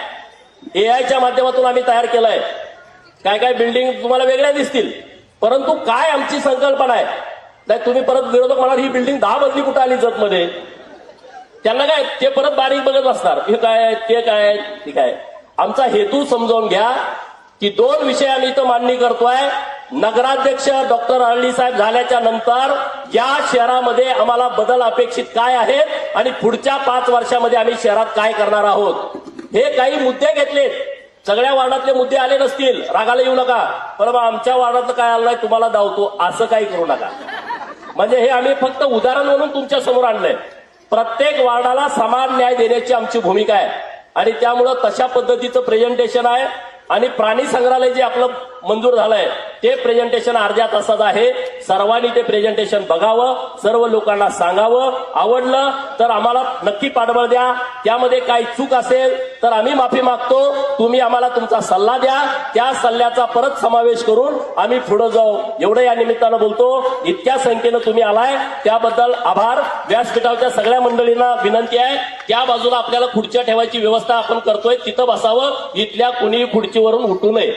एआयच्या माध्यमातून आम्ही तयार केलंय. काय काय बिल्डिंग तुम्हाला वेगळ्या दिसतील, परंतु काय आमची संकल्पना आहे. नाही तुम्ही परत विरोधक म्हणाल ही बिल्डिंग 10 मजली कुठं आली जतमध्ये. त्यांना काय ते परत बारीक बघत असणार, हे काय ते काय ठीक आहे. आमचा हेतू समजावून घ्या की 2 विषय आम्ही इथं मांडणी करतोय. नगराध्यक्ष डॉक्टर हळडी साहेब झाल्याच्या नंतर या शहरामध्ये आम्हाला बदल अपेक्षित काय आहेत आणि पुढच्या 5 वर्षामध्ये आम्ही शहरात काय करणार आहोत. हे काही मुद्दे घेतलेत. सगळ्या वार्डातले मुद्दे आले नसतील, रागाला येऊ नका. पण आमच्या वार्डातलं काय आलं नाही तुम्हाला धावतो असं काही करू नका. म्हणजे हे आम्ही फक्त उदाहरण म्हणून तुमच्या समोर आणलंय. प्रत्येक वार्डाला समान न्याय देण्याची आमची भूमिका आहे आणि त्यामुळं तशा पद्धतीचं प्रेझेंटेशन आहे. आणि प्राणी संग्रहालय जे आपलं मंजूर झालंय ते प्रेझेंटेशन अर्ध्या तासाचं आहे. सर्वांनी ते प्रेझेंटेशन बघावं, सर्व लोकांना सांगावं. आवडलं तर आम्हाला नक्की पाठबळ द्या. त्यामध्ये काही चूक असेल तर आम्ही माफी मागतो. तुम्ही आम्हाला तुमचा सल्ला द्या. त्या सल्ल्याचा परत समावेश करून आम्ही पुढे जाऊ. एवढं या निमित्तानं बोलतो. इतक्या संख्येनं तुम्ही आलाय त्याबद्दल आभार. व्यासपीठावरच्या सगळ्या मंडळींना विनंती आहे, त्या बाजूला आपल्याला खुर्च्या ठेवायची व्यवस्था आपण करतोय, तिथं बसावं. इथल्या कुणी खुर्चीवरून उठू नये.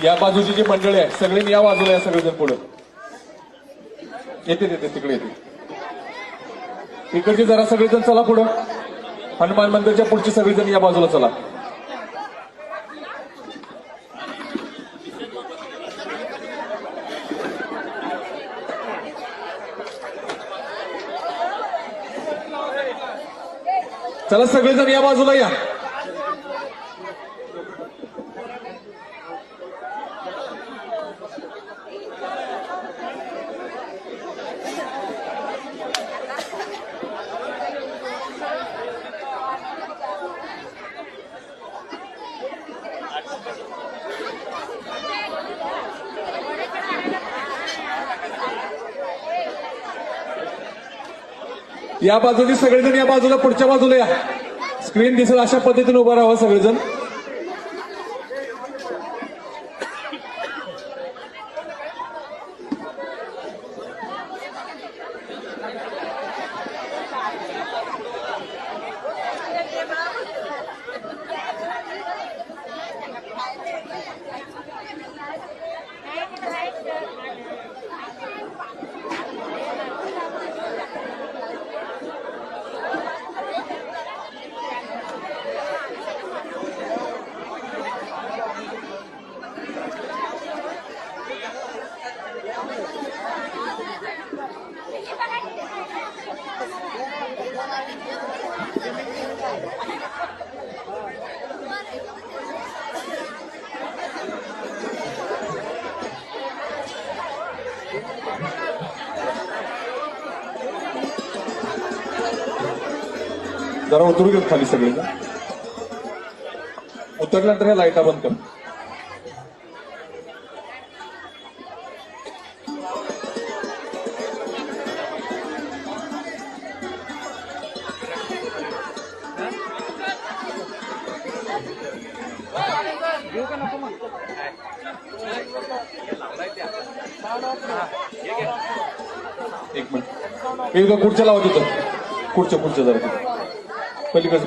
या बाजूची जी मंडळी आहे सगळ्यांनी या बाजूला या. सगळेजण पुढे येते तिकडे येते. इकडचे जरा सगळेजण चला पुढं. हनुमान मंदिरच्या पुढचे सगळेजण या बाजूला चला. चला सगळेजण या बाजूला या. या बाजूने सगळेजण या बाजूला पुढच्या बाजूला या. स्क्रीन दिसेल अशा पद्धतीने उभं राहावं सगळेजण. जरा उतरू घेत खाली सगळे. उतरल्यानंतर ह्या लाईटा बंद कर. एक मिनिट एकदा खुर्च्या लावा तिथं. खुर्च्या जरा पलीकडे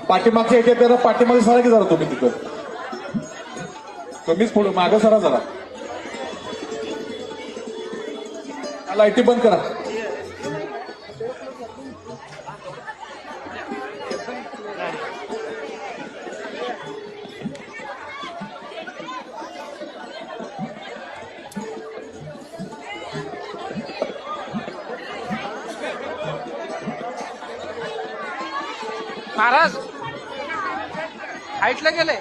पाठीमागच्या येते त्याला पाठीमागे सरा की जरा तुम्ही तिथं. कमीच पुढे मागं सरा जरा. लाईटी बंद करा. महाराज हाईटला गेले.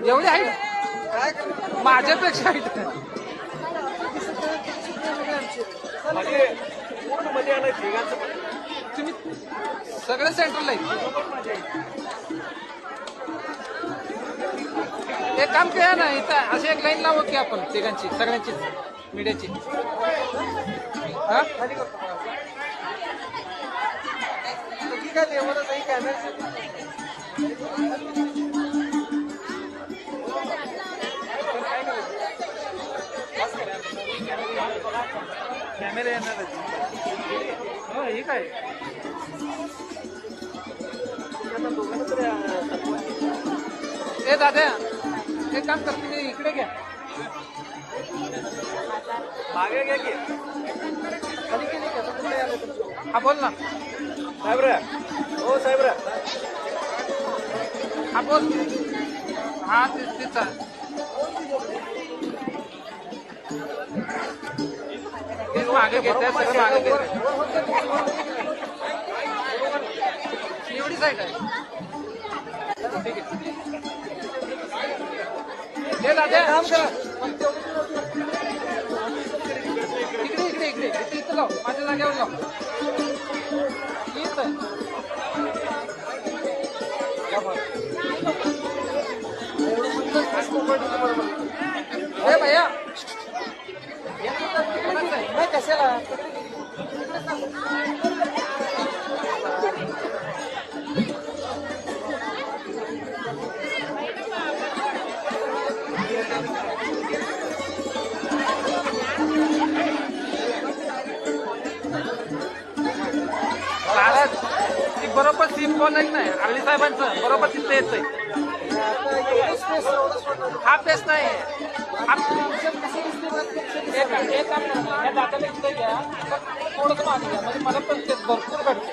एवढी हाईट माझ्यापेक्षा हाईट. तुम्ही सगळे सेंटरला एक काम करूया ना, इथं अशी एक लाईन लावू की आपण तिघांची सगळ्यांची मीडियाची. हा कॅमेरा येणार हो हे काय. ए दादा एक काम कर, तुम्ही इकडे घ्या. मागे घ्या की. हा बोल ना साहेबरा. हो साहेबरा. हा बोल. हा तेच मागे घेत आहे सगळं मागे घेत आहे. एवढी साईड आहे. ठीक आहे हे दादा काम करा. इकडे इकडे इकडे इथं लाव. माझ्या जागेवर लाव. भैया कशाला बरोबर सीम कोण नाही आर्ली साहेबांचं बरोबर तिथं येतंय. हा पेस नाही. दादाला इथं घ्या थोडंसं मागे घ्या म्हणजे मला पण तेच भरपूर घडते.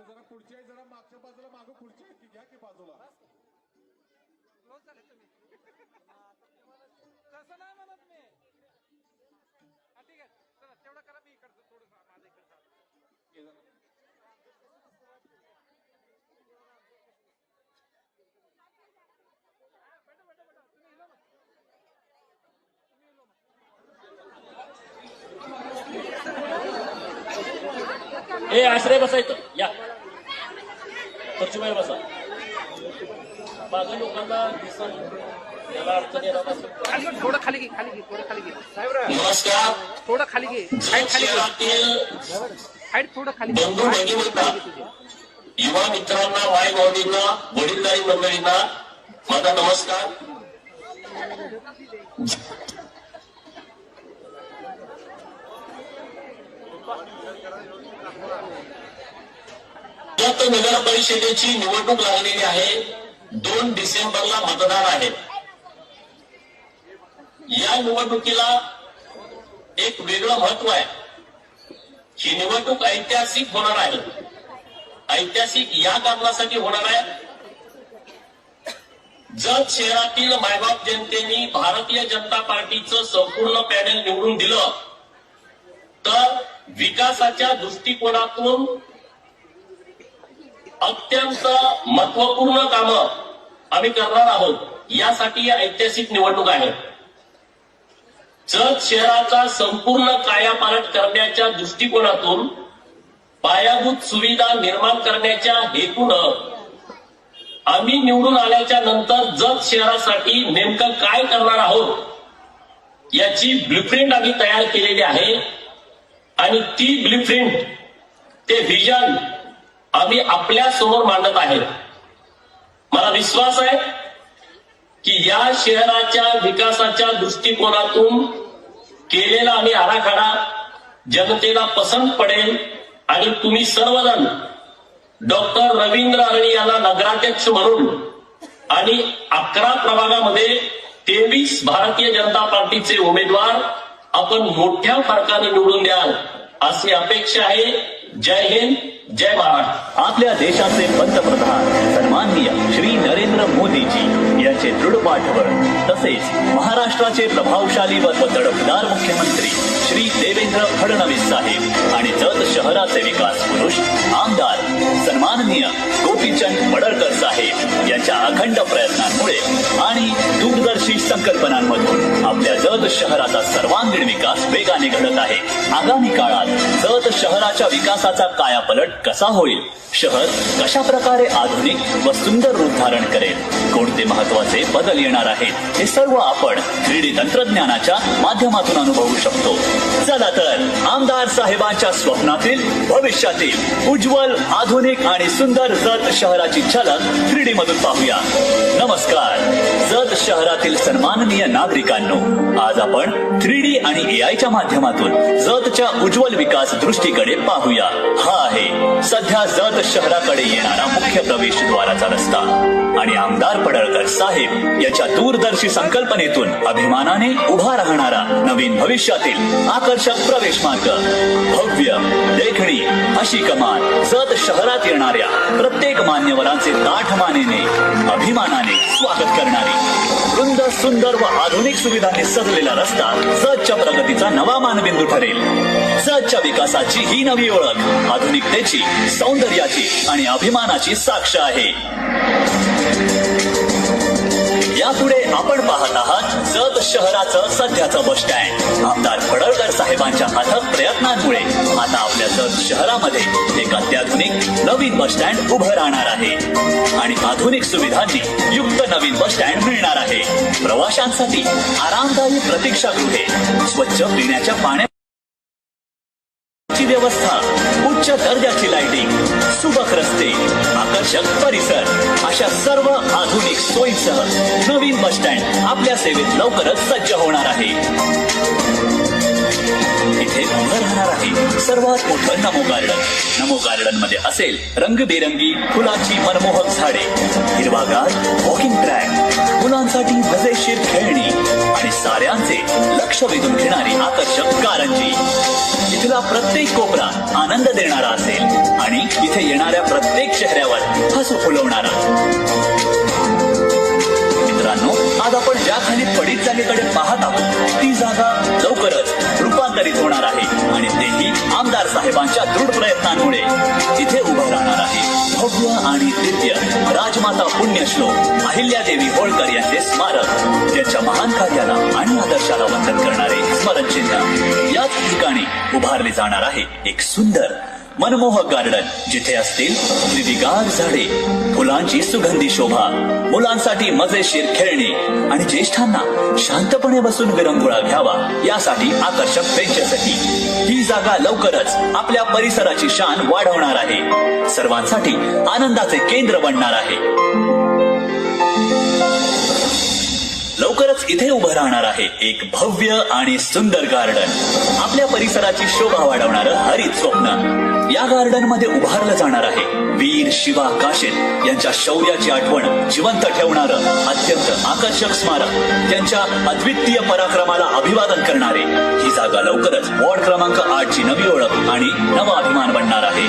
जरा पुढच्या जरा मागच्या बाजूला मागं खुर्ची आहे की घ्या की बाजूला. तसं नाही म्हणत मी. ठीक आहे चला तेवढं करा. मी इकडचं थोडं माझं इकडचं. ए आश्रय बसायचं या. खुर्चीबाहेर बसा. माझ्या लोकांना दिसत त्याला अडचण येणार असेल तर. खाली घे, थोडं खाली घे, खाली घे, थोडं खाली घे. नमस्कार. थोडं खाली घे, हाईट खाली घे, शहरातील हाईट थोडं खाली घे, बंधू हाईट थोडं भगिनींना, खाली घे तुझी. युवा मित्रांना, माय भावनींना, वडीलधारी मंडळींना माझा नमस्कार. जत नगर परिषदेची निवडणूक लागलेली आहे. 2 डिसेंबरला मतदान आहे. या निवडणुकीला एक वेगळं महत्व आहे. ही निवडणूक ऐतिहासिक होणार आहे. ऐतिहासिक या कारणासाठी होणार आहे, जत शहरातील मायबाप जनतेने भारतीय जनता पार्टीचं संपूर्ण पॅनल निवडून दिलं तर विकासाच्या दृष्टिकोनातून अत्यंत महत्वपूर्ण कामं आम्ही करणार आहोत. यासाठी ही ऐतिहासिक निवडणूक आहे. जत शहराचा संपूर्ण कायापालट करण्याच्या दृष्टिकोनातून पायाभूत सुविधा निर्माण करण्याच्या हेतूनं आम्ही निवडून आल्याच्या नंतर जत शहरासाठी नेमकं काय करणार आहोत याची ब्ल्यूप्रिंट आम्ही तयार केलेली आहे. आणि ती ब्ल्यूप्रिंट, ते व्हिजन आम्ही आपल्या समोर मांडत आहे. मला विश्वास आहे की या शहराच्या विकासाच्या दृष्टिकोनातून केलेला आम्ही आराखडा जनतेला पसंत पडेल आणि तुम्ही सर्वजण डॉक्टर रवींद्र अरणी यांना नगराध्यक्ष म्हणून आणि 11 प्रभागामध्ये 23 भारतीय जनता पार्टीचे उमेदवार आपण मोठ्या फरकाने निवडून द्याल अशी अपेक्षा आहे. जय हिंद, जय महाराष्ट्र. आपल्या देशाचे पंतप्रधान सन्माननीय श्री नरेंद्र मोदीजी यांचे दृढ पाठबळ तसेच महाराष्ट्राचे प्रभावशाली व तडफदार मुख्यमंत्री श्री देवेंद्र फडणवीस साहेब आणि जत शहराचे विकास पुरुष आमदार सन्माननीय गोपीचंद पडळकर साहेब यांच्या अखंड प्रयत्नांमुळे आणि दूरदर्शी संकल्पनांमधून आपल्या जत शहराचा सर्वांगीण विकास वेगाने घडत आहे. आगामी काळात जत शहराच्या विकासाचा कायापलट कसा होईल, शहर कशा प्रकारे आधुनिक व सुंदर रूप धारण करेल, कोणते महत्वाचे बदल येणार आहेत, हे सर्व आपण 3D तंत्रज्ञानाच्या माध्यमातून अनुभवू शकतो. चला तर आमदार साहेबांच्या स्वप्नातील भविष्यातील उज्ज्वल, आधुनिक आणि सुंदर जत शहराची झलक 3D मधून पाहूया. नमस्कार. जत शहरातील सन्माननीय नागरिकांनो, आज आपण 3D आणि AI च्या माध्यमातून जतच्या उज्ज्वल विकास दृष्टीकडे पाहूया. हा आहे सध्या जत शहराकडे येणारा मुख्य प्रवेशद्वाराचा रस्ता आणि आमदार पडळकर साहेब याच्या दूरदर्शी संकल्पनेतून अभिमानाने उभा राहणारा नवीन भविष्यातील आकर्षक प्रवेश मार्ग. भव्य, देखणी अशी कमान जत शहरात येणाऱ्या प्रत्येक मान्यवरांचे ताठ मानेने अभिमानाने स्वागत करणारी रुंद, सुंदर व आधुनिक सुविधांनी सजलेला रस्ता जतच्या प्रगतीचा नवा मानबिंदू ठरेल. जतच्या विकासाची ही नवी ओळख आधुनिकतेची, सौंदर्याची आणि अभिमानाची साक्ष आहे. यापुढे आपण पाहत आहात जत शहराचं सध्याचं बस स्टँड. आमदार पडळकर साहेबांच्या अथक प्रयत्नांमुळे आता आपल्या जत शहरामध्ये एक अत्याधुनिक नवीन बस स्टँड उभं राहणार आहे आणि आधुनिक सुविधांनी युक्त नवीन बस स्टँड मिळणार आहे. प्रवाशांसाठी आरामदायी प्रतीक्षागृहे, स्वच्छ पिण्याच्या पाण्याची व्यवस्था, उच्च दर्जाची लाइटिंग, सुबक रस्ते, आकर्षक परिसर अशा सर्व आधुनिक सोयीसह नवीन बस स्टँड आपल्या सेवेत लवकरच सज्ज होणार आहे. इथे उभं राहणार आहे सर्वात मोठं नमो गार्डन. नमो गार्डन मध्ये असेल रंगबेरंगी फुलाची मनमोहक झाडे, हिरवागार वॉकिंग ट्रॅक, मुलांसाठी मजेशीर खेळणी आणि साऱ्यांचे लक्ष वेधून घेणारी आकर्षक कारंजी. इथला प्रत्येक कोपरा आनंद देणारा असेल आणि इथे येणाऱ्या प्रत्येक चेहऱ्यावर हसू फुलवणारा. मित्रांनो, आज आपण ज्या खाली पडीत जागेकडे पाहत आहोत ती जागा लवकरच रूपांतरित होणार आहे आणि तेही आमदार साहेबांच्या दृढ प्रयत्नांमुळे इथे उभं राहणार आहे. भव्य आणि दिव्य राजमाता पुण्यश्लोक अहिल्यादेवी होळकर यांचे स्मारक, ज्यांच्या महान कार्याला आणि आदर्शाला वंदन करणारे स्मरणचिन्ह. याच ठिकाणी उभारले जाणार आहे एक सुंदर मनमोहक गार्डन जिथे असतील हिरवीगार झाडे, फुलांची सुगंधी शोभा, मुलांसाठी मजेशीर खेळणी आणि ज्येष्ठांना शांतपणे बसून विरंगुळा घ्यावा यासाठी आकर्षक बेंचेसही. ही जागा लवकरच आपल्या परिसराची शान वाढवणार आहे, सर्वांसाठी आनंदाचे केंद्र बनणार आहे. लवकरच इथे उभं राहणार आहे एक भव्य आणि सुंदर गार्डन, आपल्या परिसराची शोभा वाढवणारं हरित स्वप्न. या गार्डन मध्ये उभारलं जाणार आहे वीर शिवा काशेत यांच्या शौर्याची आठवण जिवंत ठेवणारं अत्यंत आकर्षक स्मारक, त्यांच्या अद्वितीय पराक्रमाला अभिवादन करणारे. ही जागा लवकरच वॉर्ड क्रमांक 8 ची नवी ओळख आणि नवा अभिमान बनणार आहे.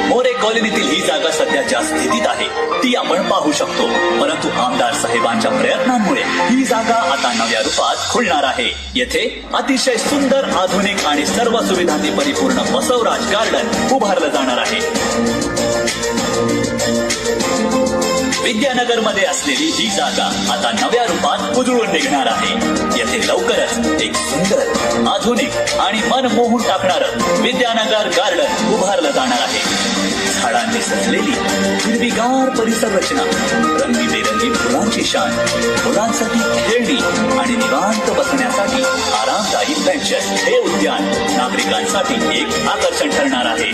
मोरे कॉलनीतील ही जागा सध्या ज्या स्थितीत आहे ती आपण पाहू शकतो, परंतु आमदार साहेबांच्या प्रयत्नांमुळे ही जागा आता नव्या रूपात खुलणार आहे. येथे अतिशय सुंदर, आधुनिक आणि सर्व सुविधांनी परिपूर्ण बसवराज गार्डन उभारलं जाणार आहे. विद्यानगर मध्ये असलेली ही जागा आता नव्या रूपात उजळून निघणार आहे. येथे लवकरच एक सुंदर, आधुनिक आणि मन मोहून टाकणारं विद्यानगर गार्डन उभारलं जाणार आहे. झाडांनी सजलेली हिरवीगार परिसर रचना, रंगीबेरंगी फुलांची शान, मुलांसाठी खेळणी आणि निवांत बसण्यासाठी आरामदायी बेंचेस. हे उद्यान नागरिकांसाठी एक आकर्षण ठरणार आहे.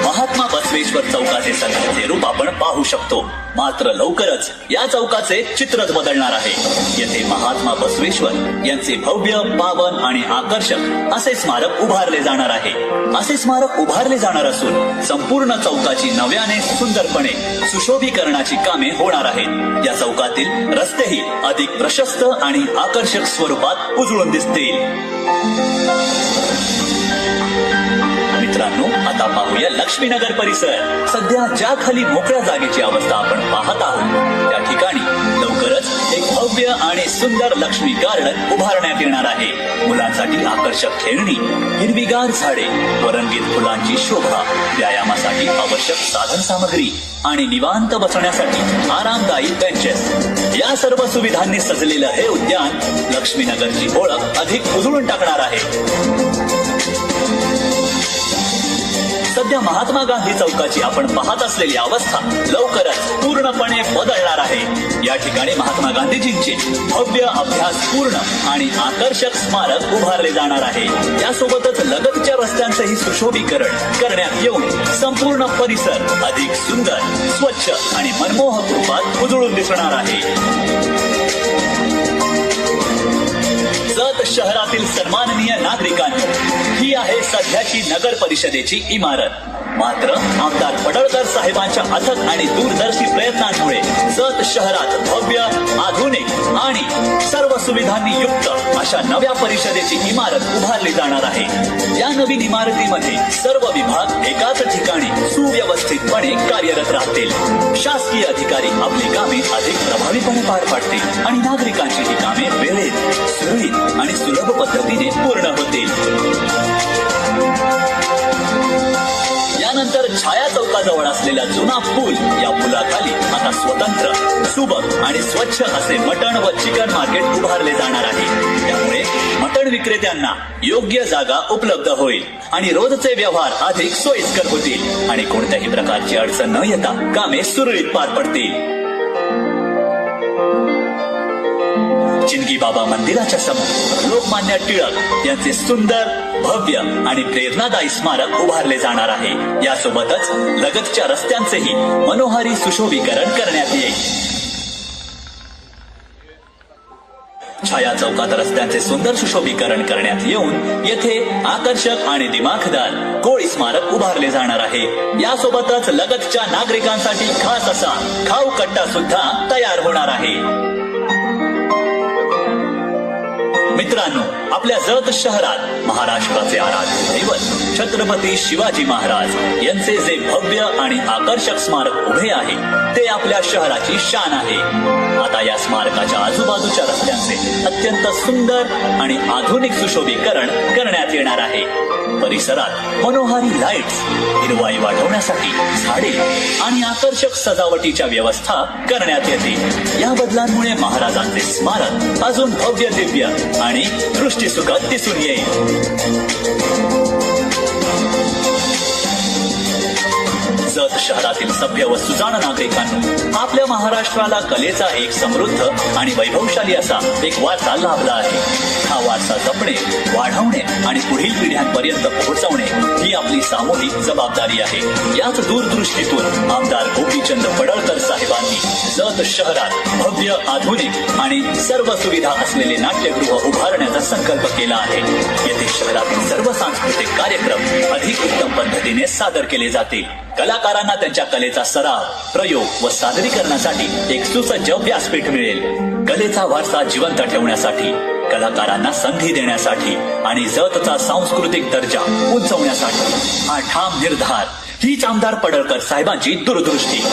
महात्मा बसवेश्वर चौकाचे सध्याचे रूप आपण पाहू शकतो, मात्र लवकरच या चौकाचे चित्रच बदलणार आहे. येथे महात्मा बसवेश्वर यांचे भव्य, पावन आणि आकर्षक असे स्मारक उभारले जाणार आहे. असे स्मारक उभारले जाणार असून संपूर्ण चौकाची नव्याने सुंदरपणे सुशोभीकरणाची कामे होणार आहेत. या चौकातील रस्तेही अधिक प्रशस्त आणि आकर्षक स्वरूपात उजळून दिसतील. मित्रांनो, आता पाहूया लक्ष्मीनगर परिसर. सध्या ज्या खाली मोकळ्या जागेची अवस्था आपण पाहत आहोत त्या ठिकाणी लवकरच एक भव्य आणि सुंदर लक्ष्मी गार्डन उभारण्यात येणार आहे. मुलांसाठी आकर्षक खेळणी, हिरवीगार झाडे व रंगीत फुलांची शोभा, व्यायामासाठी आवश्यक साधन सामग्री आणि निवांत बसण्यासाठी आरामदायी बेंचेस, या सर्व सुविधांनी सजलेलं हे उद्यान लक्ष्मीनगरची ओळख अधिक उजळून टाकणार आहे. सध्या महात्मा गांधी चौकाची आपण पाहत असलेली अवस्था लवकरच पूर्णपणे बदलणार आहे. या ठिकाणी महात्मा गांधीजींचे भव्य, अभ्यासपूर्ण आणि आकर्षक स्मारक उभारले जाणार आहे. यासोबतच लगतच्या रस्त्यांचेही सुशोभीकरण करण्यात येऊन संपूर्ण परिसर अधिक सुंदर, स्वच्छ आणि मनमोहक रूपात उजळून दिसणार आहे. जत शहरातील सन्माननीय नागरिकांनो, ही आहे सध्याची नगर परिषदेची इमारत. मात्र आमदार पडळकर साहेबांच्या अथक आणि दूरदर्शी प्रयत्नांमुळे जत शहरात भव्य, आधुनिक आणि सर्व सुविधांनी युक्त अशा नव्या परिषदेची इमारत उभारली जाणार आहे. या नवीन इमारतीमध्ये सर्व विभाग एकाच ठिकाणी सुव्यवस्थितपणे कार्यरत राहतील. शासकीय अधिकारी आपली कामे अधिक प्रभावीपणे पार पाडतील आणि नागरिकांची ही कामे वेळेत, सुरळीत आणि सुलभ पद्धतीने पूर्ण होतील. यानंतर छाया चौकाजवळ असलेला जुना पूल, या पुलाखाली आता स्वतंत्र, सुबक आणि स्वच्छ असे मटण व चिकन मार्केट उभारले जाणार आहे. त्यामुळे मटण विक्रेत्यांना योग्य जागा उपलब्ध होईल आणि रोजचे व्यवहार अधिक सोयीस्कर होतील आणि कोणत्याही प्रकारची अडचण न येता कामे सुरळीत पार पडतील. चिंगी बाबा मंदिराच्या समोर लोकमान्य टिळक यांचे सुंदर, भव्य आणि प्रेरणादायी स्मारक उभारले जाणार आहे. यासोबतच लगतच्या रस्त्यांचेही मनोहारी सुशोभीकरण करण्यात येईल. छाया चौकात रस्त्यांचे सुंदर सुशोभीकरण करण्यात येऊन येथे आकर्षक आणि दिमाखदार कोळी स्मारक उभारले जाणार आहे. यासोबतच लगतच्या नागरिकांसाठी खास असा खाऊ कट्टा सुद्धा तयार होणार आहे. मित्रांनो, आपल्या जत शहरात महाराष्ट्राचे आराध्य दैवत छत्रपती शिवाजी महाराज यांचे जे भव्य आणि आकर्षक स्मारक उभे आहे ते आपल्या शहराची शान आहे. आता या स्मारकाच्या आजूबाजूच्या रस्त्यांचे अत्यंत सुंदर आणि आधुनिक सुशोभीकरण करण्यात येणार आहे. परिसरात मनोहारी लाईट्स, हिरवाई वाढवण्यासाठी झाडे आणि आकर्षक सजावटीच्या व्यवस्था करण्यात येते. या बदलांमुळे महाराजांचे स्मारक अजून भव्य, दिव्य आणि दृष्टीसुखद दिसून येईल. जत शहरातील सभ्य व सुजाण नागरिकांनो, आपल्या महाराष्ट्राला कलेचा एक समृद्ध आणि वैभवशाली असा एक वारसा लाभला आहे. हा वारसा जपणे, वाढवणे आणि पुढील पिढ्यांपर्यंत पोहोचवणे ही आपली सामूहिक जबाबदारी आहे. याच दूरदृष्टीतून आमदार गोपीचंद पडळकर साहेबांनी जत शहरात भव्य, आधुनिक आणि सर्व सुविधा असलेले नाट्यगृह उभारण्याचा संकल्प केला आहे. येथे शहरातील सर्व सांस्कृतिक कार्यक्रम अधिक उत्तम पद्धतीने सादर केले जातील. कलाकारांना त्यांच्या कलेचा सराव, प्रयोग व सादरीकरणासाठी एक सुसज्ज व्यासपीठ मिळेल. कलेचा वारसा जिवंत ठेवण्यासाठी, कलाकारांना संधी देण्यासाठी आणि जतचा सांस्कृतिक दर्जा उंचवण्यासाठी हा ठाम निर्धार हीच आमदार पडळकर साहेबांची दूरदृष्टी.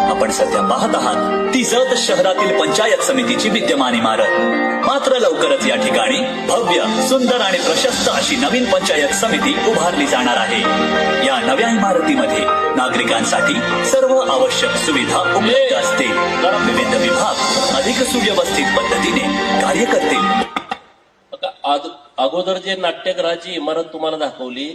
आपण सध्या पाहत आहात ती जत शहरातील पंचायत समितीची विद्यमान इमारत. मात्र लवकरच या ठिकाणी भव्य, सुंदर आणि प्रशस्त अशी नवीन पंचायत समिती उभारली जाणार आहे. या नव्या इमारतीमध्ये नागरिकांसाठी सर्व आवश्यक सुविधा उपलब्ध असतील. विविध विभाग अधिक सुव्यवस्थित पद्धतीने कार्य करतील. अगोदर जे नाट्यगृहाची इमारत तुम्हाला दाखवली